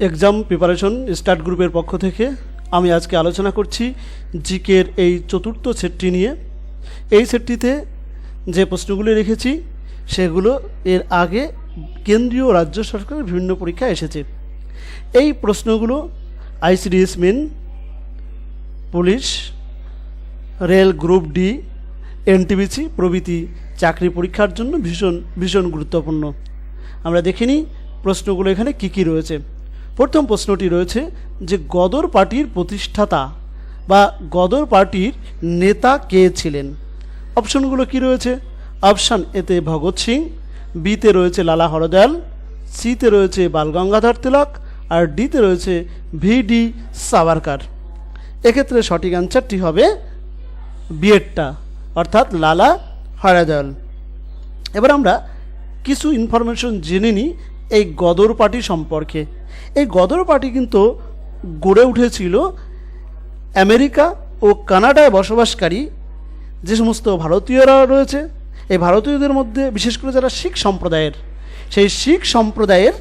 Exam preparation start গ্রুপের পক্ষ থেকে আমি আজকে আলোচনা করছি জিকের এই চতুর্থ সেটটি নিয়ে। এই সেটটিতে যে প্রশ্নগুলি রেখেছি সেগুলো এর আগে কেন্দ্রীয় রাজ্য সরকারের বিভিন্ন পরীক্ষায় এসেছে। এই প্রশ্নগুলো ICDS main, police, rail group D, NTPC প্রভৃতি চাকরি পরীক্ষার জন্য ভীষণ ভীষণ গুরুত্বপূর্ণ। আমরা দেখে নিই প্রশ্নগুলো এখানে কী কী রয়েছে। প্রথম প্রশ্নটি রয়েছে যে গদর পার্টির প্রতিষ্ঠাতা বা গদর পার্টির নেতা কে ছিলেন। অপশনগুলো কি রয়েছে? অপশান এতে ভগৎ সিং, বিতে রয়েছে লালা হরদয়াল, সিতে রয়েছে বালগঙ্গাধর তিলক আর ডিতে রয়েছে ভিডি সাভারকার। এক্ষেত্রে সঠিক অ্যান্সারটি হবে বিয়েরটা, অর্থাৎ লালা হরদয়াল। এবার আমরা কিছু ইনফরমেশন জেনে নিই এই গদর পার্টি সম্পর্কে। এই গদর পার্টি কিন্তু গড়ে উঠেছিল আমেরিকা ও কানাডায় বসবাসকারী যে সমস্ত ভারতীয়রা রয়েছে, এই ভারতীয়দের মধ্যে বিশেষ করে যারা শিখ সম্প্রদায়ের, সেই শিখ সম্প্রদায়ের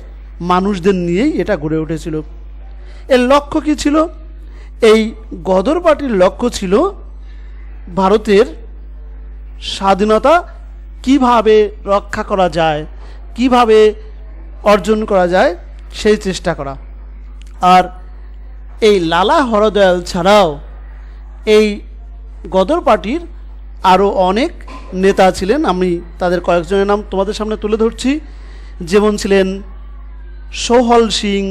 মানুষদের নিয়েই এটা গড়ে উঠেছিল। এর লক্ষ্য কী ছিল? এই গদর পার্টির লক্ষ্য ছিল ভারতের স্বাধীনতা কিভাবে রক্ষা করা যায়, কিভাবে অর্জন করা যায় সেই চেষ্টা করা। আর এই লালা হরদয়াল ছাড়াও এই গদর পার্টির আরও অনেক নেতা ছিলেন। আমি তাদের কয়েকজনের নাম তোমাদের সামনে তুলে ধরছি। যেমন ছিলেন সোহল সিং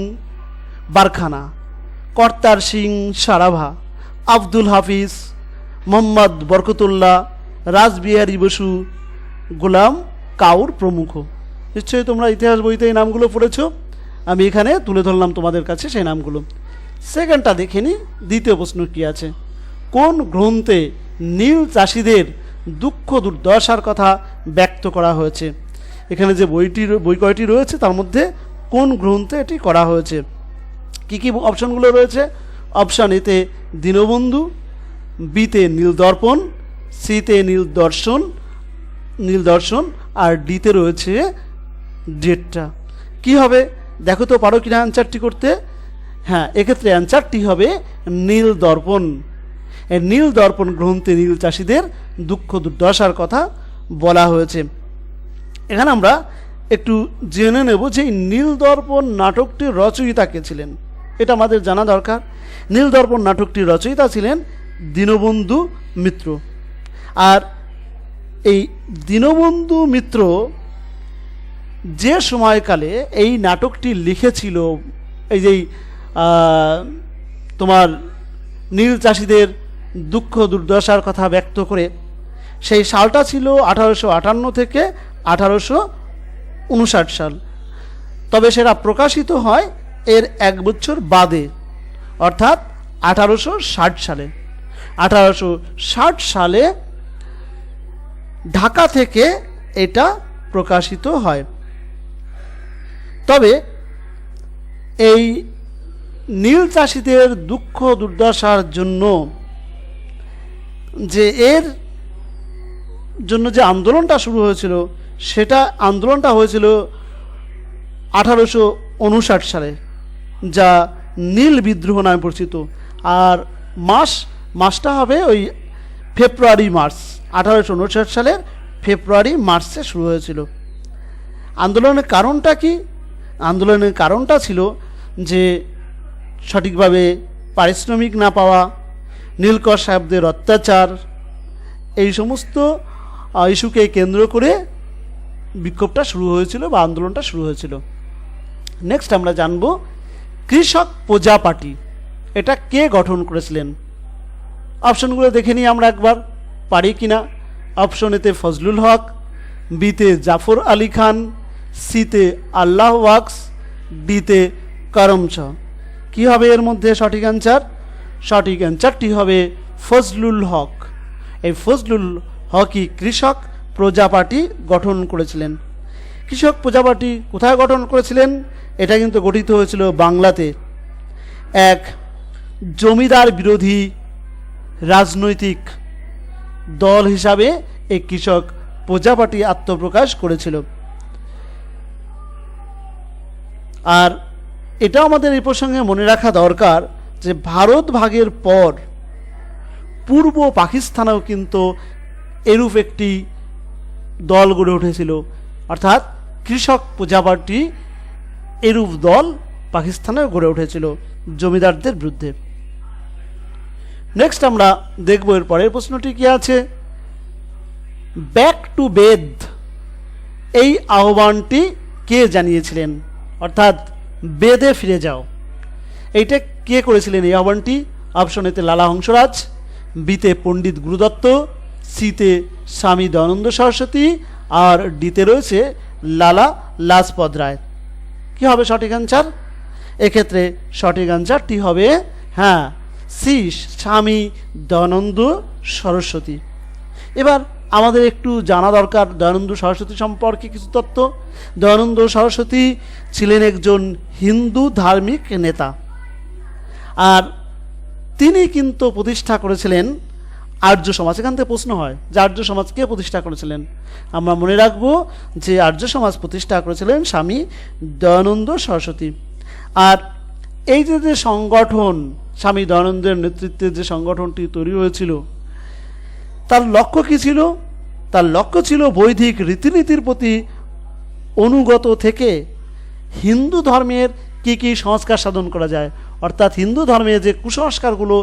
বারখানা, কর্তার সিং সারাভা, আব্দুল হাফিজ, মোহাম্মদ বরকতুল্লাহ, রাসবিহারী বসু, গোলাম কাউর প্রমুখ। নিশ্চয়ই তোমরা ইতিহাস বইতে এই নামগুলো পড়েছো, আমি এখানে তুলে ধরলাম তোমাদের কাছে সেই নামগুলো। সেকেন্ডটা দেখে নিই, দ্বিতীয় প্রশ্ন কী আছে। কোন গ্রন্থে নীল চাষিদের দুঃখ দুর্দশার কথা ব্যক্ত করা হয়েছে? এখানে যে বই কয়টি রয়েছে তার মধ্যে কোন গ্রন্থে এটি করা হয়েছে? কী কী অপশানগুলো রয়েছে? অপশান এতে দীনবন্ধু, বিতে নীলদর্পণ, সিতে নীলদর্শন আর ডিতে রয়েছে ডেটটা। কি হবে দেখো তো, পারো কিনা অ্যান্সারটি করতে? হ্যাঁ, এক্ষেত্রে অ্যান্সারটি হবে নীলদর্পণ। এই নীলদর্পণ গ্রন্থে নীল চাষিদের দুঃখ দুর্দশার কথা বলা হয়েছে। এখানে আমরা একটু জেনে নেব যে এই নীলদর্পণ নাটকটির রচয়িতা কে ছিলেন, এটা আমাদের জানা দরকার। নীলদর্পণ নাটকটির রচয়িতা ছিলেন দীনবন্ধু মিত্র। আর এই দীনবন্ধু মিত্র যে সময়কালে এই নাটকটি লিখেছিল, এই যে তোমার নীল চাষিদের দুঃখ দুর্দশার কথা ব্যক্ত করে, সেই সালটা ছিল 1858 থেকে 1859 সাল। তবে সেটা প্রকাশিত হয় এর এক বছর বাদে, অর্থাৎ 1860 সালে। 1860 সালে ঢাকা থেকে এটা প্রকাশিত হয়। তবে এই নীল চাষিদের দুঃখ দুর্দশার জন্য যে এর জন্য যে আন্দোলনটা শুরু হয়েছিল, সেটা আন্দোলনটা হয়েছিল 1859 সালে, যা নীল বিদ্রোহ নামে পরিচিত। আর মাসটা হবে ওই ফেব্রুয়ারি মার্চ, 1859 সালের ফেব্রুয়ারি মার্চে শুরু হয়েছিল। আন্দোলনের কারণটা কি? আন্দোলনের কারণটা ছিল যে সঠিকভাবে পারিশ্রমিক না পাওয়া, নীলকর সাহেবদের অত্যাচার, এই সমস্ত ইস্যুকে কেন্দ্র করে বিক্ষোভটা শুরু হয়েছিল বা আন্দোলনটা শুরু হয়েছিল। নেক্সট আমরা জানব কৃষক প্রজা পার্টি, এটা কে গঠন করেছিলেন? অপশনগুলো দেখে নিই আমরা একবার, পারি কিনা। অপশন এতে ফজলুল হক, বিতে জাফর আলী খান, সিতে আল্লাহ ওয়াক্স, ডিতে করম শাহ। কী হবে এর মধ্যে সঠিক অ্যান্সার? সঠিক অ্যান্সারটি হবে ফজলুল হক। এই ফজলুল হকই কৃষক প্রজা পার্টি গঠন করেছিলেন। কৃষক প্রজা পার্টি কোথায় গঠন করেছিলেন? এটা কিন্তু গঠিত হয়েছিল বাংলাতে। এক জমিদার বিরোধী রাজনৈতিক দল হিসাবে এই কৃষক প্রজা পার্টি আত্মপ্রকাশ করেছিল। আর এটাও আমাদের এই প্রসঙ্গে মনে রাখা দরকার যে ভারত ভাগের পর পূর্ব পাকিস্তানেও কিন্তু এরূপ একটি দল গড়ে উঠেছিল, অর্থাৎ কৃষক প্রজা পার্টি এরূপ দল পাকিস্তানেও গড়ে উঠেছিল জমিদারদের বিরুদ্ধে। নেক্সট আমরা দেখব এর পরের প্রশ্নটি কি আছে। ব্যাক টু বেদ এই আহ্বানটি কে জানিয়েছিলেন, অর্থাৎ বেদে ফিরে যাও, এইটা কে করেছিলেন এই আহ্বানটি? অপশন এতে লালা হংসরাজ, বিতে পণ্ডিত গুরুদত্ত, সিতে স্বামী দয়ানন্দ সরস্বতী, আর ডিতে রয়েছে লালা লাজপত রায়। কি হবে সঠিক অ্যান্সার? এক্ষেত্রে সঠিক অ্যান্সারটি হবে হ্যাঁ সি, স্বামী দয়ানন্দ সরস্বতী। এবার আমাদের একটু জানা দরকার দয়ানন্দ সরস্বতী সম্পর্কে কিছু তথ্য। দয়ানন্দ সরস্বতী ছিলেন একজন হিন্দু ধার্মিক নেতা, আর তিনি কিন্তু প্রতিষ্ঠা করেছিলেন আর্য সমাজ। এখান থেকে প্রশ্ন হয় যে আর্য সমাজ কে প্রতিষ্ঠা করেছিলেন? আমরা মনে রাখব যে আর্য সমাজ প্রতিষ্ঠা করেছিলেন স্বামী দয়ানন্দ সরস্বতী। আর এই যে সংগঠন, স্বামী দয়ানন্দের নেতৃত্বে যে সংগঠনটি তৈরি হয়েছিল, তার লক্ষ্য কী ছিল? তার লক্ষ্য ছিল বৈদিক রীতিনীতির প্রতি অনুগত থেকে হিন্দু ধর্মের কী কী সংস্কার সাধন করা যায়, অর্থাৎ হিন্দু ধর্মে যে কুসংস্কারগুলো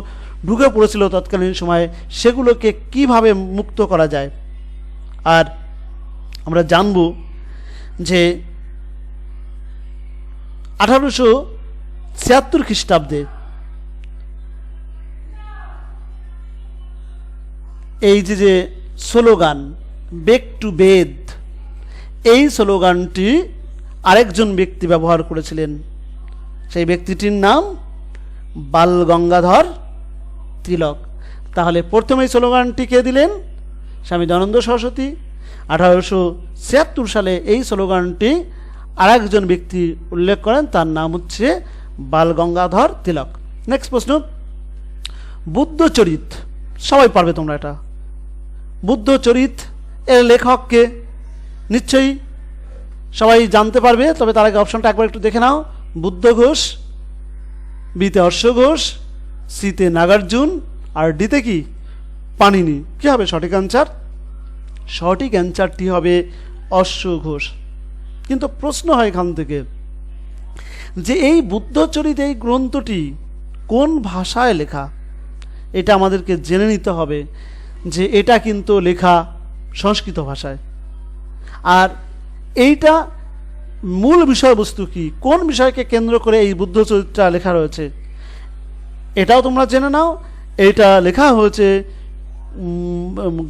ঢুকে পড়েছিল তৎকালীন সময়ে, সেগুলোকে কিভাবে মুক্ত করা যায়। আর আমরা জানব যে 1876 খ্রিস্টাব্দে এই যে স্লোগান ব্যাক টু বেদ, এই স্লোগানটি আরেকজন ব্যক্তি ব্যবহার করেছিলেন। সেই ব্যক্তিটির নাম বাল গঙ্গাধর তিলক। তাহলে প্রথমেই স্লোগানটি কে দিলেন? স্বামী দয়ানন্দ সরস্বতী। 1876 সালে এই স্লোগানটি আরেকজন ব্যক্তি উল্লেখ করেন, তার নাম হচ্ছে বাল গঙ্গাধর তিলক। নেক্সট প্রশ্ন, বুদ্ধচরিত, সবাই পারবে তোমরা এটা। বুদ্ধচরিত এর লেখককে নিশ্চয়ই সবাই জানতে পারবে, তবে তার আগে অপশনটা একবার একটু দেখে নাও। বুদ্ধ ঘোষ, বিতে অশ্ব ঘোষ, সিতে নাগার্জুন, আর ডিতে কি পাণিনি। কী হবে সঠিক অ্যান্সার? সঠিক অ্যান্সারটি হবে অশ্ব ঘোষ। কিন্তু প্রশ্ন হয় এখান থেকে যে এই বুদ্ধচরিত এই গ্রন্থটি কোন ভাষায় লেখা, এটা আমাদেরকে জেনে নিতে হবে যে এটা কিন্তু লেখা সংস্কৃত ভাষায়। আর এইটা মূল বিষয়বস্তু কি, কোন বিষয়কে কেন্দ্র করে এই বুদ্ধচরিত্রটা লেখা রয়েছে, এটাও তোমরা জেনে নাও। এটা লেখা হয়েছে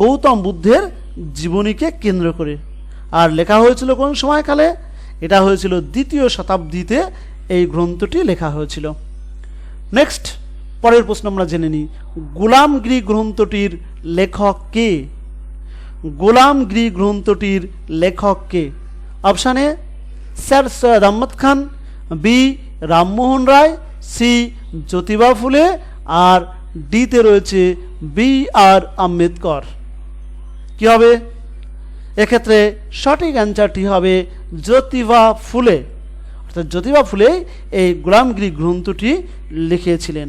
গৌতম বুদ্ধের জীবনীকে কেন্দ্র করে। আর লেখা হয়েছিল কোন সময়কালে? এটা হয়েছিল 2য় শতাব্দীতে এই গ্রন্থটি লেখা হয়েছিল। নেক্সট পরের প্রশ্ন আমরা জেনে নিই, গোলামগিরি গ্রন্থটির লেখক কে? গোলামগিরি গ্রন্থটির লেখক কে? Option A sir Syed Ahmad Khan, B Rammohan Roy, C Jyotiba Phule, আর ডিতে রয়েছে B.R. আম্বেদকর। কি হবে এক্ষেত্রে? সঠিক অ্যান্সারটি হবে জ্যোতিবা ফুলে। অর্থাৎ জ্যোতিবা ফুলে এই গোলামগিরি গ্রন্থটি লিখেছিলেন।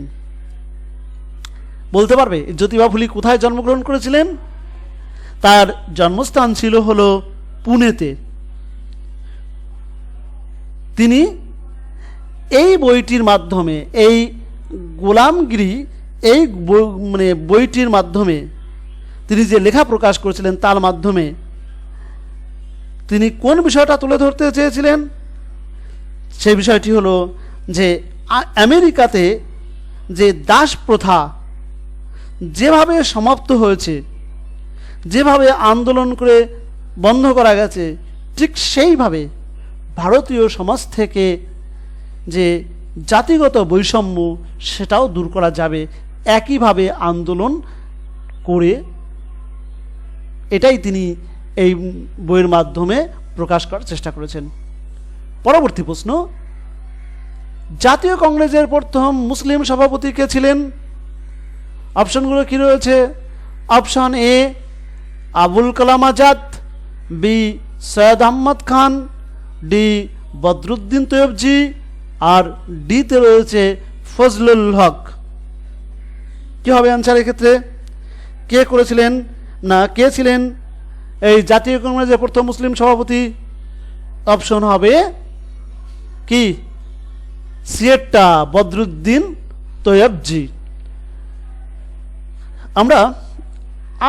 বলতে পারবে জ্যোতিবা ফুলে কোথায় জন্মগ্রহণ করেছিলেন? তার জন্মস্থান ছিল হলো পুনেতে। তিনি এই বইটির মাধ্যমে, এই গোলামগিরি এই বইটির মাধ্যমে তিনি যে লেখা প্রকাশ করেছিলেন, তার মাধ্যমে তিনি কোন বিষয়টা তুলে ধরতে চেয়েছিলেন? সেই বিষয়টি হলো যে আমেরিকাতে যে দাস প্রথা যেভাবে সমাপ্ত হয়েছে, যেভাবে আন্দোলন করে বন্ধ করা গেছে, ঠিক সেইভাবে ভারতীয় সমাজ থেকে যে জাতিগত বৈষম্য সেটাও দূর করা যাবে একইভাবে আন্দোলন করে। এটাই তিনি এই বইয়ের মাধ্যমে প্রকাশ করার চেষ্টা করেছেন। পরবর্তী প্রশ্ন, জাতীয় কংগ্রেসের প্রথম মুসলিম সভাপতি কে ছিলেন? অপশনগুলো কি রয়েছে? Option A Abul Kalam Azad, B Syed Ahmad Khan, D Badruddin Tyabji, আর ডিতে রয়েছে ফজলুল হক। কী হবে অ্যান্সার এক্ষেত্রে? কে করেছিলেন না কে ছিলেন এই জাতীয় কংগ্রেসের প্রথম মুসলিম সভাপতি? অপশন হবে কি সিয়েটটা বদরুদ্দিন তৈয়বজি। আমরা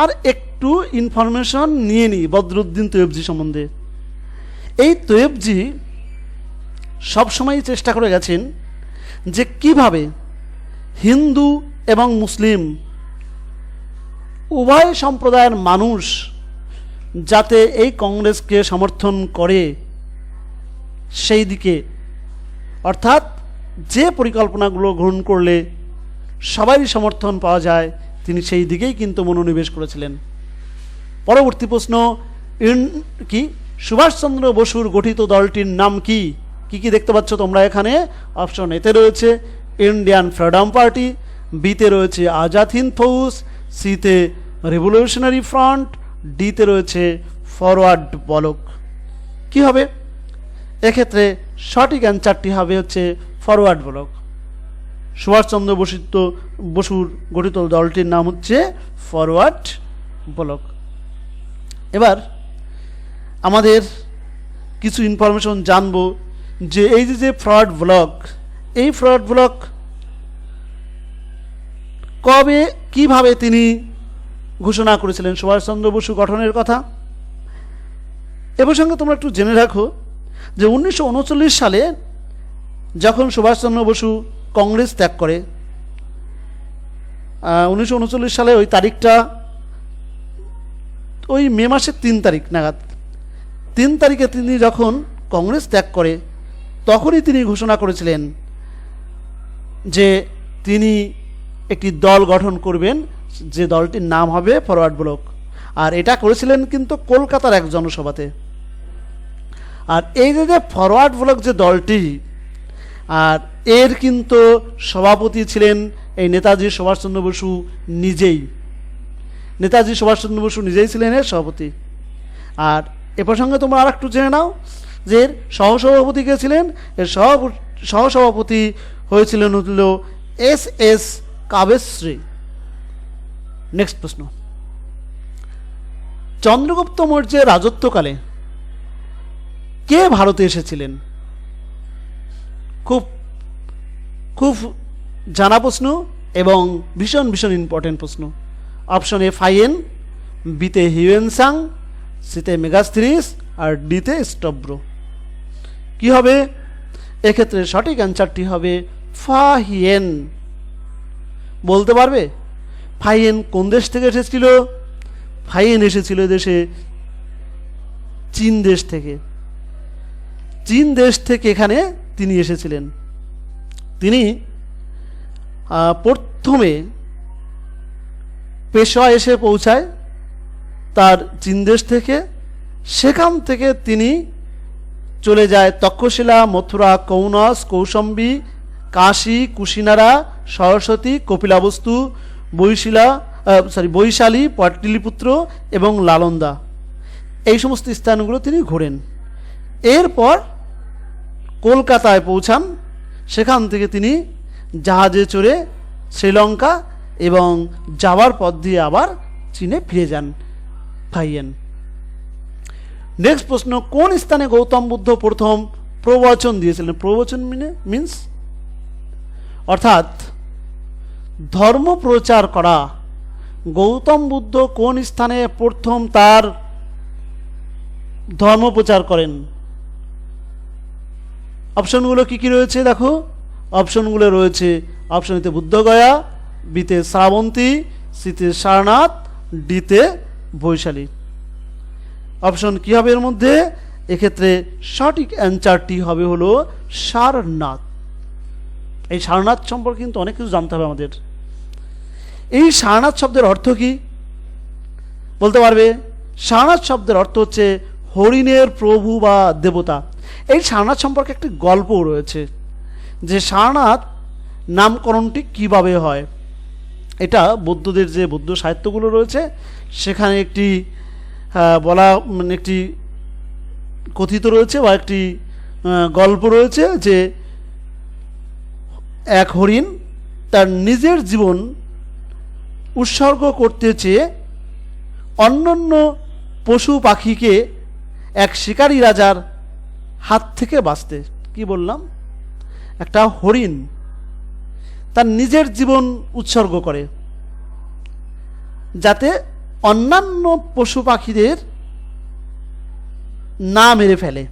আর একটু ইনফরমেশন নিয়ে নিই বদরুদ্দিন তৈয়বজি সম্বন্ধে। এই তৈয়বজি সবসময় চেষ্টা করে গেছেন যে কিভাবে হিন্দু এবং মুসলিম উভয় সম্প্রদায়ের মানুষ যাতে এই কংগ্রেসকে সমর্থন করে, সেই দিকে অর্থাৎ যে পরিকল্পনাগুলো গ্রহণ করলে সবারই সমর্থন পাওয়া যায়, তিনি সেই দিকেই কিন্তু মনোনিবেশ করেছিলেন। পরবর্তী প্রশ্ন, কি সুভাষচন্দ্র বসুর গঠিত দলটির নাম কি? কি কি দেখতে পাচ্ছ তোমরা এখানে? অপশন এতে রয়েছে ইন্ডিয়ান ফ্রিডম পার্টি, বিতে রয়েছে আজাদ হিন্দ ফৌজ, সিতে রেভলিউশনারি ফ্রন্ট, ডিতে রয়েছে ফরওয়ার্ড ব্লক। কি হবে এক্ষেত্রে? সঠিক অ্যান্সারটি হবে হচ্ছে ফরওয়ার্ড ব্লক। সুভাষচন্দ্র বসুর গঠিত দলটির নাম হচ্ছে ফরওয়ার্ড ব্লক। এবার আমাদের কিছু ইনফরমেশন জানবো যে এই যে ফরওয়ার্ড ব্লক, এই ফরওয়ার্ড ব্লক কবে কিভাবে তিনি ঘোষণা করেছিলেন সুভাষচন্দ্র বসু গঠনের কথা। এ প্রসঙ্গে তোমরা একটু জেনে রাখো যে 1939 সালে যখন সুভাষচন্দ্র বসু কংগ্রেস ত্যাগ করে, 1939 সালে ওই তারিখটা ওই মে মাসের 3 তারিখ নাগাদ, 3 তারিখে তিনি যখন কংগ্রেস ত্যাগ করে তখনই তিনি ঘোষণা করেছিলেন যে তিনি একটি দল গঠন করবেন, যে দলটির নাম হবে ফরওয়ার্ড ব্লক। আর এটা করেছিলেন কিন্তু কলকাতার এক জনসভাতে। আর এই যে ফরওয়ার্ড ব্লক যে দলটি, আর এর কিন্তু সভাপতি ছিলেন এই নেতাজি সুভাষচন্দ্র বসু নিজেই। নেতাজি সুভাষচন্দ্র বসু নিজেই ছিলেন এর সভাপতি। আর এ প্রসঙ্গে তোমরা আর একটু জেনে নাও যে এর সহসভাপতি কে ছিলেন। এর সহসভাপতি হয়েছিলেন হল এস কাব্যশ্রী। নেক্সট প্রশ্ন, চন্দ্রগুপ্ত মৌর্যের রাজত্বকালে কে ভারতে এসেছিলেন? খুব খুব জানা প্রশ্ন এবং ভীষণ ভীষণ ইম্পর্টেন্ট প্রশ্ন। অপশন এ ফাইয়েন, বিতে হিউয়েনসাং, সিতে মেগাস্থিনিস, আর ডিতে স্টব্রো। কি হবে এক্ষেত্রে? সঠিক অ্যান্সারটি হবে ফাহিয়েন। বলতে পারবে ফাহিয়েন কোন দেশ থেকে এসেছিল? ফাহিয়েন এসেছিল দেশে চীন দেশ থেকে। চীন দেশ থেকে এখানে তিনি এসেছিলেন। তিনি প্রথমে পেশোয়া এসে পৌঁছায় তার চীন দেশ থেকে। সেখান থেকে তিনি চলে যায় তক্ষশিলা, মথুরা, কৌনস, কৌশম্বী, কাশী, কুশিনারা, সরস্বতী, কপিলাবস্তু, বৈশালী, পাটলিপুত্র এবং নালন্দা, এই সমস্ত স্থানগুলো তিনি ঘোরেন। এরপর কলকাতায় পৌঁছান। সেখান থেকে তিনি জাহাজে চড়ে শ্রীলঙ্কা এবং যাওয়ার পথ দিয়ে আবার চীনে ফিরে যান ফাহিয়েন। নেক্সট প্রশ্ন, কোন স্থানে গৌতম বুদ্ধ প্রথম প্রবচন দিয়েছিলেন? প্রবচন মিন্স অর্থাৎ ধর্ম প্রচার করা। গৌতম বুদ্ধ কোন স্থানে প্রথম তার ধর্ম প্রচার করেন? অপশনগুলো কি কি রয়েছে দেখো। অপশনগুলো রয়েছে অপশন এতে বুদ্ধগয়া, বিতে শ্রাবন্তী, সিতে সারনাথ, ডিতে বৈশালী। অপশন কি হবে এর মধ্যে? এক্ষেত্রে সঠিক অ্যান্সারটি হবে হলো সারনাথ। এই সারনাথ সম্পর্কে কিন্তু অনেক কিছু জানতে হবে আমাদের। এই সারনাথ শব্দের অর্থ কি বলতে পারবে? সারনাথ শব্দের অর্থ হচ্ছে হরিণের প্রভু বা দেবতা। এই সারনাথ সম্পর্কে একটি গল্পও রয়েছে যে সারনাথ নামকরণটি কিভাবে হয়। এটা বৌদ্ধদের যে বৌদ্ধ সাহিত্যগুলো রয়েছে সেখানে একটি বলা একটি কথিত রয়েছে বা একটি গল্প রয়েছে যে এক হরিণ তার নিজের জীবন উৎসর্গ করতে চেয়ে অন্যান্য পশু পাখিকে এক শিকারী রাজার হাত থেকে বাঁচতে, কি বললাম, একটা হরিণ তার নিজের জীবন উৎসর্গ করে যাতে অন্যান্য পশু পাখিদের না মেরে ফেলে।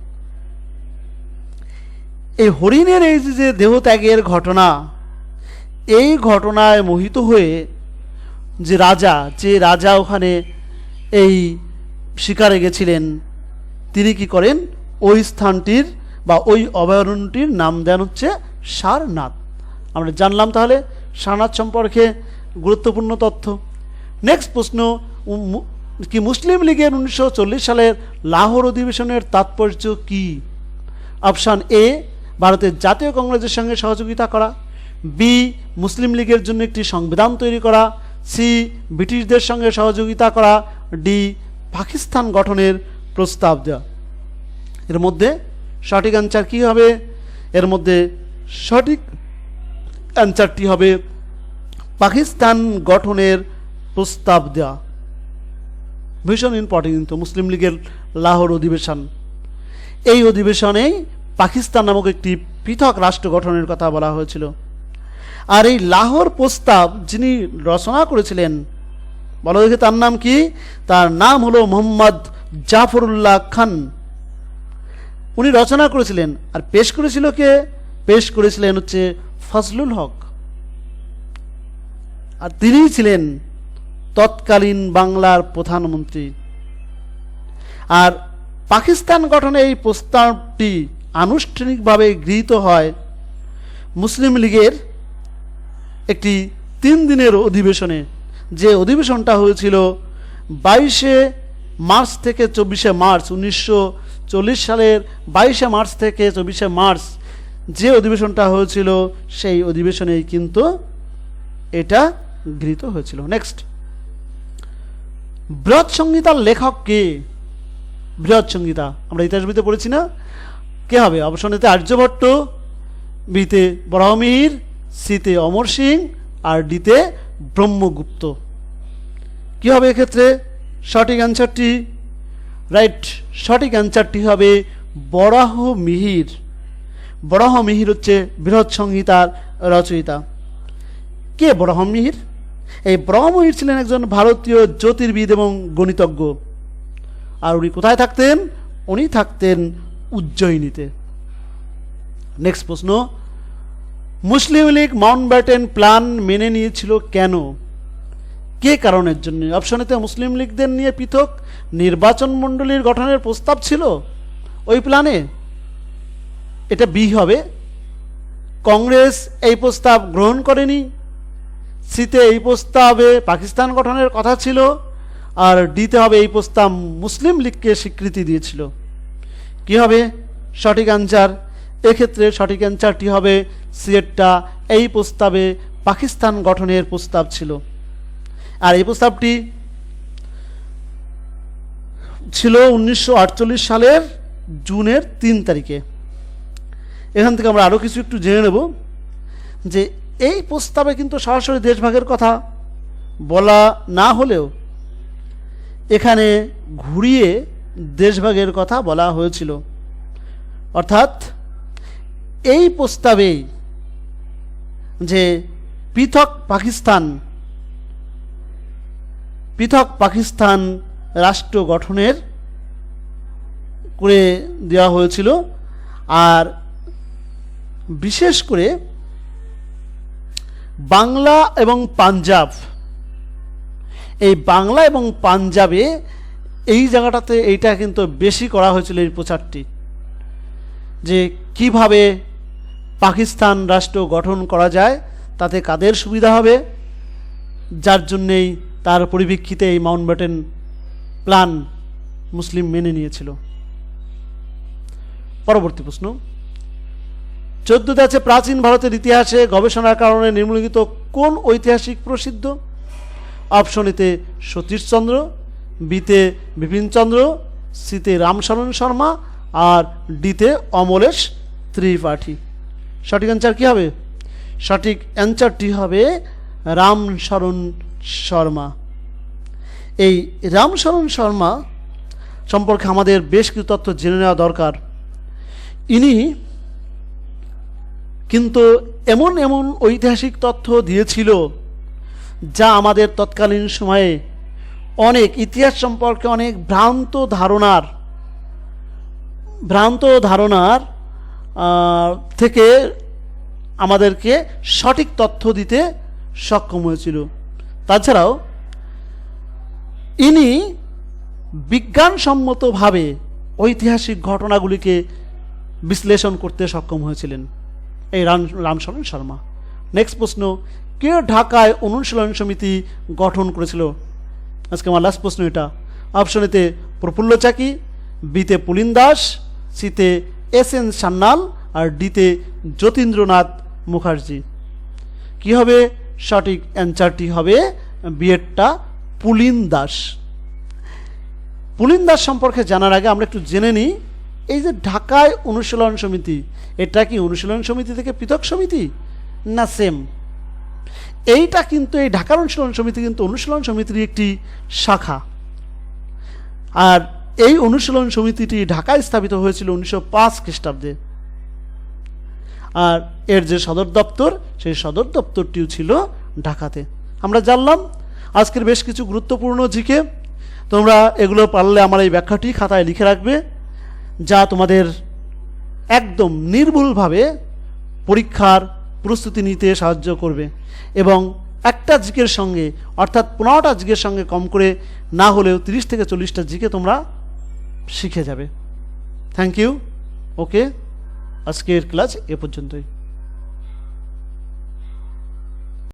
এই হরিণের এই যে দেহত্যাগের ঘটনা, এই ঘটনায় মোহিত হয়ে যে রাজা ওখানে এই শিকারে গেছিলেন, তিনি কি করেন, ওই স্থানটির বা ওই অভয়ারণ্যটির নাম দেন হচ্ছে সারনাথ। আমরা জানলাম তাহলে সারনাথ সম্পর্কে গুরুত্বপূর্ণ তথ্য। নেক্সট প্রশ্ন, কি মুসলিম লীগের 1940 সালের লাহোর অধিবেশনের তাৎপর্য কি? অপশান এ, ভারতের জাতীয় কংগ্রেসের সঙ্গে সহযোগিতা করা, বি, মুসলিম লীগের জন্য একটি সংবিধান তৈরি করা, সি, ব্রিটিশদের সঙ্গে সহযোগিতা করা, ডি, পাকিস্তান গঠনের প্রস্তাব দেওয়া। এর মধ্যে সঠিক অ্যান্সার কী হবে? এর মধ্যে সঠিক অ্যান্সারটি হবে পাকিস্তান গঠনের প্রস্তাব দেওয়া। ভীষণ ইম্পর্টেন্ট কিন্তু মুসলিম লীগের লাহোর অধিবেশন, এই অধিবেশনেই পাকিস্তান নামক একটি পৃথক রাষ্ট্র গঠনের কথা বলা হয়েছিল। আর এই লাহোর প্রস্তাব যিনি রচনা করেছিলেন, বলা দেখে তার নাম কি? তার নাম হলো মোহাম্মদ জাফরুল্লাহ খান। উনি রচনা করেছিলেন, আর পেশ করেছিল কে? পেশ করেছিলেন হচ্ছে ফজলুল হক, আর তিনিই ছিলেন তৎকালীন বাংলার প্রধানমন্ত্রী। আর পাকিস্তান গঠনে এই প্রস্তাবটি আনুষ্ঠানিকভাবে গৃহীত হয় মুসলিম লীগের একটি 3 দিনের অধিবেশনে, যে অধিবেশনটা হয়েছিল 22শে মার্চ থেকে 24শে মার্চ 1940 সালের 22শে মার্চ থেকে 24শে মার্চ যে অধিবেশনটা হয়েছিল, সেই অধিবেশনেই কিন্তু এটা গৃহীত হয়েছিল। নেক্সট, বৃহৎ সংহিতার লেখক কে? বৃহৎ সংহিতা আমরা ইতিহাস বইতে পড়েছি না? কে হবে? অপশন এতে আর্যভট্ট, বিতে বরাহমিহির, সিতে অমর সিং, আর ডিতে ব্রহ্মগুপ্ত। কি হবে এক্ষেত্রে সঠিক অ্যান্সারটি? রাইট, সঠিক অ্যান্সারটি হবে বরাহমিহির। বরাহমিহির হচ্ছে বৃহৎ সংহিতার রচয়িতা। কে বরাহমিহির? এই বরাহমিহির ছিলেন একজন ভারতীয় জ্যোতির্বিদ এবং গণিতজ্ঞ। আর উনি কোথায় থাকতেন? উনি থাকতেন উজ্জয়িনীতে। নেক্সট প্রশ্ন, মুসলিম লীগ মাউন্টব্যাটেন প্ল্যান মেনে নিয়েছিল কেন? কে কারণের জন্য? অপশনেতে মুসলিম লীগদের নিয়ে পৃথক নির্বাচন মণ্ডলীর গঠনের প্রস্তাব ছিল ওই প্ল্যানে, এটা বি হবে। কংগ্রেস এই প্রস্তাব গ্রহণ করেনি, সিতে এই প্রস্তাবে পাকিস্তান গঠনের কথা ছিল, আর ডিতে হবে এই প্রস্তাব মুসলিম লীগকে স্বীকৃতি দিয়েছিল। কি হবে সঠিক অ্যান্সার? এক্ষেত্রে সঠিক অ্যান্সারটি হবে সিয়েটটা, এই প্রস্তাবে পাকিস্তান গঠনের প্রস্তাব ছিল। আর এই প্রস্তাবটি ছিল 1948 সালের জুনের 3 তারিখে। এখান থেকে আমরা আরও কিছু একটু জেনে নেব যে এই প্রস্তাবে কিন্তু সরাসরি দেশভাগের কথা বলা না হলেও এখানে ঘুরিয়ে দেশভাগের কথা বলা হয়েছিল। অর্থাৎ এই প্রস্তাবেই যে পৃথক পাকিস্তান রাষ্ট্র গঠনের করে দেওয়া হয়েছিল। আর বিশেষ করে বাংলা এবং পাঞ্জাব, এই বাংলা এবং পাঞ্জাবে এই জায়গাটাতে এইটা কিন্তু বেশি করা হয়েছিল এই প্রচারটি, যে কিভাবে পাকিস্তান রাষ্ট্র গঠন করা যায়, তাতে কাদের সুবিধা হবে, যার জন্যেই তার পরিপ্রেক্ষিতে এই মাউন্টব্যাটেন প্ল্যান মুসলিম মেনে নিয়েছিল। পরবর্তী প্রশ্ন, 14তে আছে প্রাচীন ভারতের ইতিহাসে গবেষণার কারণে নিম্নলিখিত কোন ঐতিহাসিক প্রসিদ্ধ? অপশন এতে সতীশচন্দ্র, বিতে বিপিনচন্দ্র, সিতে রামশরণ শর্মা, আর ডিতে অমলেশ ত্রিপাঠী। সঠিক অ্যান্সার কী হবে? সঠিক অ্যান্সারটি হবে রামশরণ শর্মা। এই রামশরণ শর্মা সম্পর্কে আমাদের বেশ কিছু তথ্য জেনে নেওয়া দরকার। ইনি কিন্তু এমন এমন ঐতিহাসিক তথ্য দিয়েছিল যা আমাদের তৎকালীন সময়ে অনেক ইতিহাস সম্পর্কে অনেক ভ্রান্ত ধারণার থেকে আমাদেরকে সঠিক তথ্য দিতে সক্ষম হয়েছিল। তাছাড়াও ইনি বিজ্ঞানসম্মতভাবে ঐতিহাসিক ঘটনাগুলিকে বিশ্লেষণ করতে সক্ষম হয়েছিলেন এই রামশরণ শর্মা। নেক্সট প্রশ্ন, কে ঢাকায় অনুশীলন সমিতি গঠন করেছিল? আজকে আমার লাস্ট প্রশ্ন এটা। অপশন এতে প্রফুল্ল চাকি, বিতে পুলিন দাস, সিতে এস.এন. সান্যাল আর ডিতে যতীন্দ্রনাথ মুখার্জি। কি হবে? সঠিক অ্যান্সারটি হবে বিয়েরটা পুলিন দাস। পুলিন দাস সম্পর্কে জানার আগে আমরা একটু জেনে নিই, এই যে ঢাকায় অনুশীলন সমিতি, এটা কি অনুশীলন সমিতি থেকে পৃথক সমিতি না সেম? এইটা কিন্তু এই ঢাকার অনুশীলন সমিতি কিন্তু অনুশীলন সমিতির একটি শাখা। আর এই অনুশীলন সমিতিটি ঢাকায় স্থাপিত হয়েছিল 1905 খ্রিস্টাব্দে। আর এর যে সদর দপ্তর, সেই সদর দপ্তরটিও ছিল ঢাকাতে। আমরা জানলাম আজকের বেশ কিছু গুরুত্বপূর্ণ জিকে। তোমরা এগুলো পারলে আমার এই ব্যাখ্যাটি খাতায় লিখে রাখবে, যা তোমাদের একদম নির্ভুলভাবে পরীক্ষার প্রস্তুতি নিতে সাহায্য করবে। এবং একটা জিকের সঙ্গে অর্থাৎ 15টা জিকের সঙ্গে কম করে না হলেও 30 থেকে 40টা জিকে তোমরা শিখে যাবে। Thank you. ওকে, আজকের ক্লাস এ পর্যন্তই।